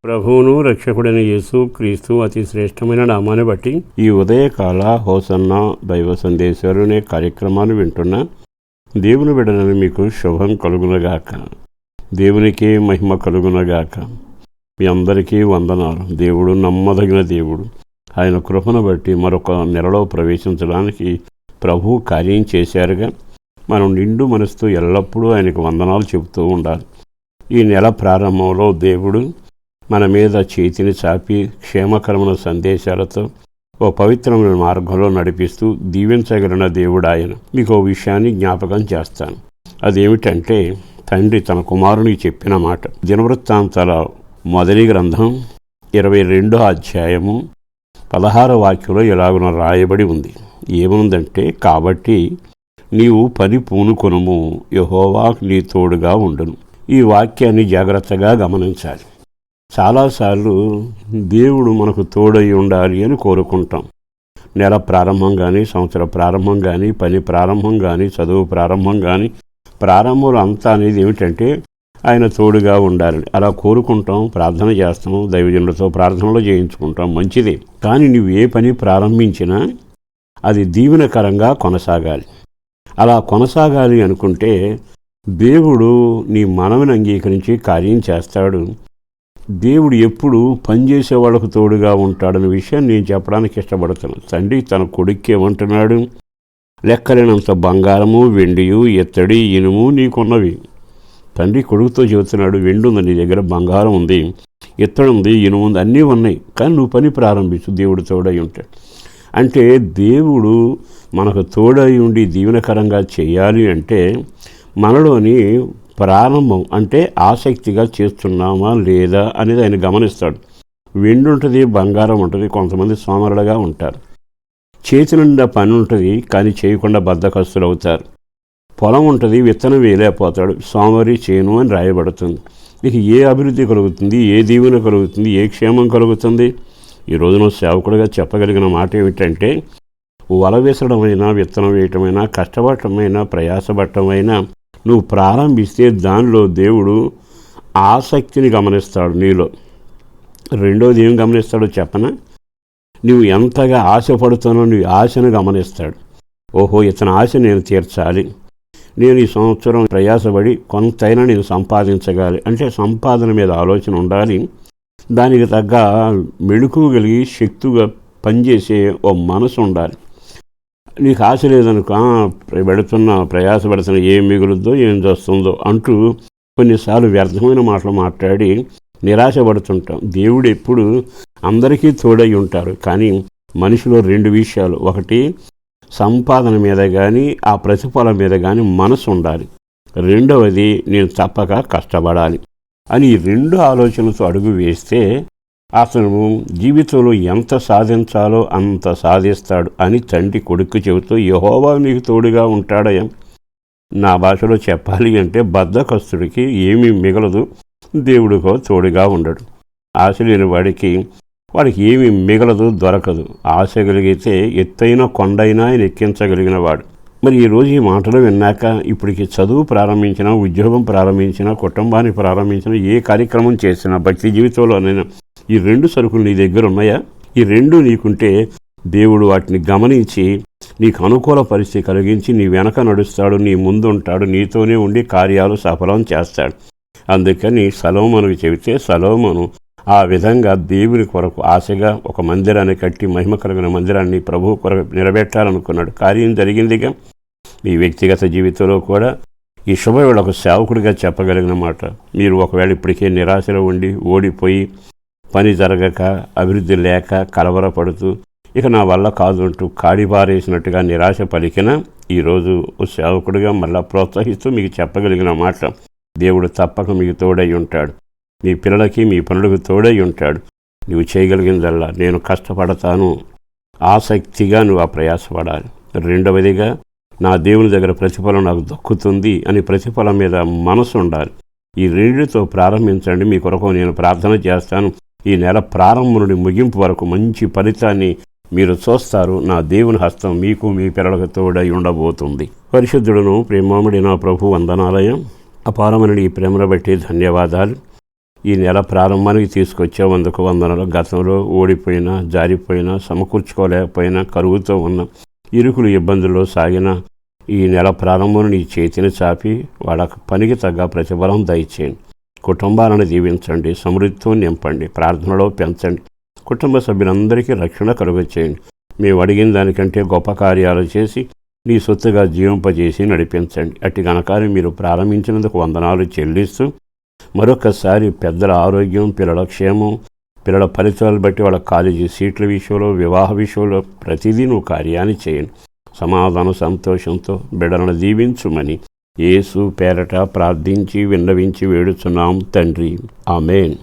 ప్రభువును రక్షకుడైన యేసు క్రీస్తు అతి శ్రేష్టమైన నామాన్ని బట్టి ఈ ఉదయకాల హోసన్న దైవ సందేశాలు అనే కార్యక్రమాన్ని వింటున్న దేవుని బిడ్డలను మీకు శుభం కలుగునగాక. దేవునికే మహిమ కలుగునగాక. మీ అందరికీ వందనాలు. దేవుడు నమ్మదగిన దేవుడు. ఆయన కృపను బట్టి మరొక నెలలో ప్రవేశించడానికి ప్రభు కార్యం చేశారుగా. మనం నిండు మనసుతో ఎల్లప్పుడూ ఆయనకు వందనాలు చెబుతూ ఉండాలి. ఈ నెల ప్రారంభంలో దేవుడు మన మీద చేతిని చాపి క్షేమకరమైన సందేశాలతో ఓ పవిత్రమైన మార్గంలో నడిపిస్తూ దీవించగలిగిన దేవుడు ఆయన. మీకు ఓ విషయాన్ని జ్ఞాపకం చేస్తాను. అదేమిటంటే, తండ్రి తన కుమారునికి చెప్పిన మాట. దినవృత్తాంతాల మొదటి గ్రంథం 22వ అధ్యాయము 16వ వాక్యంలో ఇలాగున రాయబడి ఉంది. ఏముందంటే, కాబట్టి నీవు పని పూనుకొనుము, యెహోవా నీ తోడుగా ఉండును. ఈ వాక్యాన్ని జాగ్రత్తగా గమనించాలి. చాలాసార్లు దేవుడు మనకు తోడై ఉండాలి అని కోరుకుంటాం. నెల ప్రారంభం కానీ, సంవత్సర ప్రారంభం కానీ, పని ప్రారంభం కానీ, చదువు ప్రారంభం కానీ, ప్రారంభంలో అంతా అనేది ఏమిటంటే ఆయన తోడుగా ఉండాలి. అలా కోరుకుంటాం, ప్రార్థన చేస్తాం, దైవజనులతో ప్రార్థనలు చేయించుకుంటాం, మంచిదే. కానీ నువ్వు ఏ పని ప్రారంభించినా అది దీవెనకరంగా కొనసాగాలి. అలా కొనసాగాలి అనుకుంటే దేవుడు నీ మనవిని అంగీకరించి కార్యం చేస్తాడు. దేవుడు ఎప్పుడు పనిచేసే వాళ్ళకు తోడుగా ఉంటాడనే విషయాన్ని నేను చెప్పడానికి ఇష్టపడుతున్నాను. తండ్రి తన కొడుక్కి ఏమంటున్నాడు? లెక్కలేనంత బంగారము, వెండియు, ఎత్తడి, ఇనుము నీకున్నవి. తండ్రి కొడుకుతో చెబుతున్నాడు, వెండి ఉంది నీ దగ్గర, బంగారం ఉంది, ఎత్తడి ఉంది, ఇనుము ఉంది, అన్నీ ఉన్నాయి. కానీ నువ్వు పని ప్రారంభించు, దేవుడు తోడై ఉంటాడు. అంటే దేవుడు మనకు తోడై ఉండి దీవెనకరంగా చేయాలి అంటే మనలోని ప్రారంభం అంటే ఆసక్తిగా చేస్తున్నామా లేదా అనేది ఆయన గమనిస్తాడు. వెండి ఉంటుంది, బంగారం ఉంటుంది, కొంతమంది సోమరులుగా ఉంటారు. చేతి నిండా పని ఉంటుంది కానీ చేయకుండా బద్ధకస్తులు అవుతారు. పొలం ఉంటుంది, విత్తనం వేయలేకపోతాడు, సోమరి చేను అని రాయబడుతుంది. నీకు ఏ అభివృద్ధి కలుగుతుంది, ఏ దీవెన కలుగుతుంది, ఏ క్షేమం కలుగుతుంది? ఈ రోజున సేవకుడిగా చెప్పగలిగిన మాట ఏమిటంటే, వల వేసడమైనా, విత్తనం వేయటమైనా, కష్టపడటమైనా, ప్రయాసపడటమైనా నువ్వు ప్రారంభిస్తే దానిలో దేవుడు ఆసక్తిని గమనిస్తాడు నీలో. రెండోది ఏం గమనిస్తాడో చెప్పనా? నువ్వు ఎంతగా ఆశపడుతానో నీ ఆశను గమనిస్తాడు. ఓహో, ఇతని ఆశ నేను తీర్చాలి, నేను ఈ సంవత్సరం ప్రయాసపడి కొంతైనా నేను సంపాదించగాలి అంటే సంపాదన మీద ఆలోచన ఉండాలి. దానికి తగ్గ మెళుకు కలిగి శక్తిగా పనిచేసే ఓ మనసు ఉండాలి. నీకు ఆశ లేదనుకో, ప్రయాసపడుతున్న ఏం మిగులుద్దో ఏం చేస్తుందో అంటూ కొన్నిసార్లు వ్యర్థమైన మాటలు మాట్లాడి నిరాశపడుతుంటాం. దేవుడు ఎప్పుడు అందరికీ తోడై ఉంటారు. కానీ మనిషిలో రెండు విషయాలు, ఒకటి సంపాదన మీద కానీ ఆ ప్రతిఫలం మీద కానీ మనసు ఉండాలి. రెండవది నేను తప్పక కష్టపడాలి అని ఈ రెండు ఆలోచనలతో అడుగు వేస్తే అతను జీవితంలో ఎంత సాధించాలో అంత సాధిస్తాడు అని తండ్రి కొడుకు చెబుతూ, యెహోవా నీకు తోడుగా ఉంటాడయ్యా. నా భాషలో చెప్పాలి అంటే బద్ధకస్తుడికి ఏమీ మిగలదు, దేవుడికో తోడుగా ఉండడు. ఆశ లేని వాడికి ఏమీ మిగలదు, దొరకదు. ఆశ కలిగితే ఎత్తైన కొండైనా ఆయన ఎక్కించగలిగిన వాడు. మరి ఈరోజు ఈ మాటలు విన్నాక ఇప్పటికి చదువు ప్రారంభించినా, ఉద్యోగం ప్రారంభించినా, కుటుంబాన్ని ప్రారంభించినా, ఏ కార్యక్రమం చేసినా, భక్తి జీవితంలోనైనా ఈ రెండు సరుకులు నీ దగ్గర ఉన్నాయా? ఈ రెండు నీకుంటే దేవుడు వాటిని గమనించి నీకు అనుకూల పరిస్థితి కలిగించి నీ వెనక నడుస్తాడు, నీ ముందు ఉంటాడు, నీతోనే ఉండి కార్యాలు సఫలం చేస్తాడు. అందుకని సొలొమోనుకు చెబితే సొలొమోను ఆ విధంగా దేవుని కొరకు ఆశగా ఒక మందిరాన్ని కట్టి, మహిమ కలిగిన మందిరాన్ని ప్రభువు కొరకు నిలబెట్టాలనుకున్నాడు. కార్యం జరిగిందిగా. మీ వ్యక్తిగత జీవితంలో కూడా ఈ శుభవేళకు సేవకుడిగా చెప్పగలిగిన మాట, మీరు ఒకవేళ ఇప్పటికే నిరాశలో ఉండి ఓడిపోయి పని జరగక, అభివృద్ధి లేక కలవరపడుతూ ఇక నా వల్ల కాదు అంటూ కాడిపారేసినట్టుగా నిరాశ పలికిన ఈరోజు సేవకుడిగా మళ్ళా ప్రోత్సహిస్తూ మీకు చెప్పగలిగిన మాట, దేవుడు తప్పక మీకు తోడై ఉంటాడు. మీ పిల్లలకి, మీ పనులకు తోడై ఉంటాడు. నువ్వు చేయగలిగిందల్లా నేను కష్టపడతాను, ఆసక్తిగా నువ్వు ఆ ప్రయాసపడాలి. రెండవదిగా నా దేవుని దగ్గర ప్రతిఫలం నాకు దక్కుతుంది అని ప్రతిఫలం మీద మనసు ఉండాలి. ఈ రెండితో ప్రారంభించండి. మీ కొరకు నేను ప్రార్థన చేస్తాను. ఈ నెల ప్రారంభం నుండి ముగింపు వరకు మంచి ఫలితాన్ని మీరు చూస్తారు. నా దేవుని హస్తం మీకు, మీ పిల్లలకు తోడై ఉండబోతుంది. పరిశుద్ధుడును ప్రేమాముడి నా ప్రభు వందనాలయం. అపారమైన ఈ ప్రేమను బట్టి ధన్యవాదాలు. ఈ నెల ప్రారంభానికి తీసుకొచ్చేందుకు వందనలు. గతంలో ఓడిపోయినా, జారిపోయినా, సమకూర్చుకోలేకపోయినా, కరువుతో ఉన్న ఇరుకులు ఇబ్బందుల్లో సాగిన ఈ నెల ప్రారంభంలో నీ చేతిని చాపి వాళ్ళ పనికి తగ్గ ప్రతిఫలం దయచేయండి. కుటుంబాలను దీవించండి, సమృద్ధితో నింపండి, ప్రార్థనలో పెంచండి. కుటుంబ సభ్యులందరికీ రక్షణ కలుగచేయండి. మేము అడిగిన దానికంటే గొప్ప కార్యాలు చేసి నీ సొత్తుగా జీవింపజేసి నడిపించండి. అట్టి ఘనకార్యం మీరు ప్రారంభించినందుకు వందనాలు చెల్లిస్తూ మరొకసారి పెద్దల ఆరోగ్యం, పిల్లల క్షేమం, పిల్లల ఫలితాలు బట్టి వాళ్ళ కాలేజీ సీట్ల విషయంలో, వివాహ విషయంలో ప్రతిదీ నువ్వు కార్యాన్ని చేయండి. సమాధాన సంతోషంతో బిడ్డలను దీవించుమని యేసు పేరట ప్రార్థించి విన్నవించి వేడుచున్నాం తండ్రి. ఆమేన్.